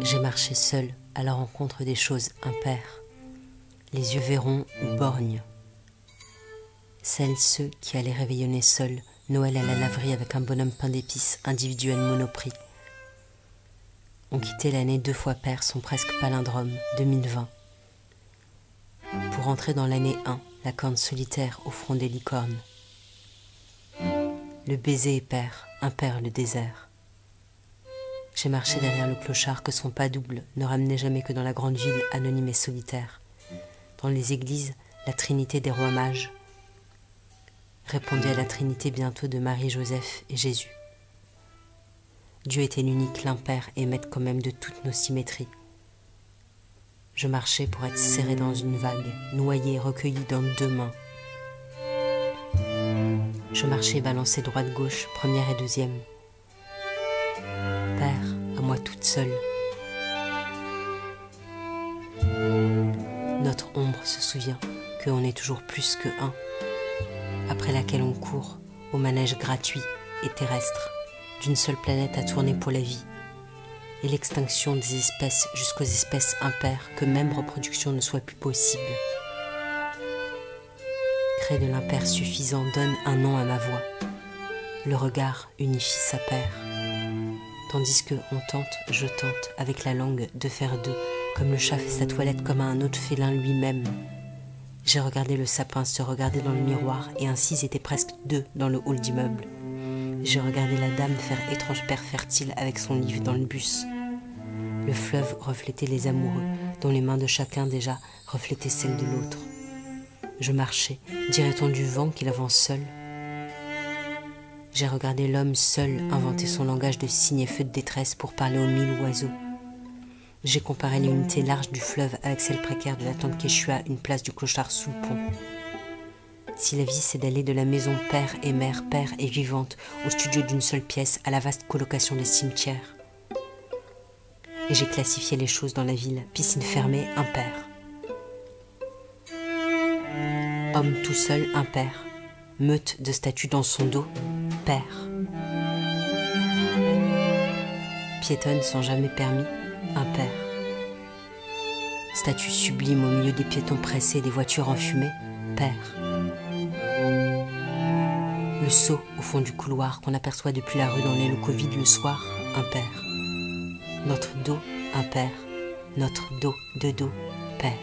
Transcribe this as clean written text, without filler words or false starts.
J'ai marché seul à la rencontre des choses impaires, les yeux verrons ou borgnes. Ceux qui allaient réveillonner seuls Noël à la laverie avec un bonhomme pain d'épices individuel monoprix. Ont quitté l'année 2 fois paire son presque palindrome 2020 pour entrer dans l'année 1, la corne solitaire au front des licornes. Le baiser est pair, impair le désert. J'ai marché derrière le clochard que son pas double ne ramenait jamais que dans la grande ville anonyme et solitaire. Dans les églises, la trinité des rois mages répondait à la trinité bientôt de Marie, Joseph et Jésus. Dieu était l'unique, l'impair et maître quand même de toutes nos symétries. Je marchais pour être serré dans une vague, noyé, recueilli dans 2 mains. Je marchais balancé droite-gauche, première et deuxième. Père, à moi toute seule. Notre ombre se souvient qu'on est toujours plus que un, après laquelle on court au manège gratuit et terrestre d'une seule planète à tourner pour la vie, et l'extinction des espèces jusqu'aux espèces impaires, que même reproduction ne soit plus possible. Créer de l'impair suffisant donne un nom à ma voix. Le regard unifie sa paire. Tandis que je tente, avec la langue, de faire 2, comme le chat fait sa toilette comme un autre félin lui-même. J'ai regardé le sapin se regarder dans le miroir, et ainsi ils étaient presque 2 dans le hall d'immeuble. J'ai regardé la dame faire étrange paire fertile avec son livre dans le bus. Le fleuve reflétait les amoureux, dont les mains de chacun déjà reflétaient celles de l'autre. Je marchais, dirait-on du vent qu'il avance seul. J'ai regardé l'homme seul inventer son langage de signes et feux de détresse pour parler aux 1000 oiseaux. J'ai comparé l'unité large du fleuve avec celle précaire de la tante Quechua, une place du clochard sous le pont. Si la vie c'est d'aller de la maison père et mère, père et vivante, au studio d'une seule pièce, à la vaste colocation des cimetières. Et j'ai classifié les choses dans la ville, piscine fermée, impair. Homme tout seul, impair. Meute de statues dans son dos, pair. Piétonne sans jamais permis, impair. Statue sublime au milieu des piétons pressés, des voitures enfumées, pair. Le seau au fond du couloir qu'on aperçoit depuis la rue dans les locaux vides le soir, impair. Notre dos, impair. Notre dos, de dos, pair.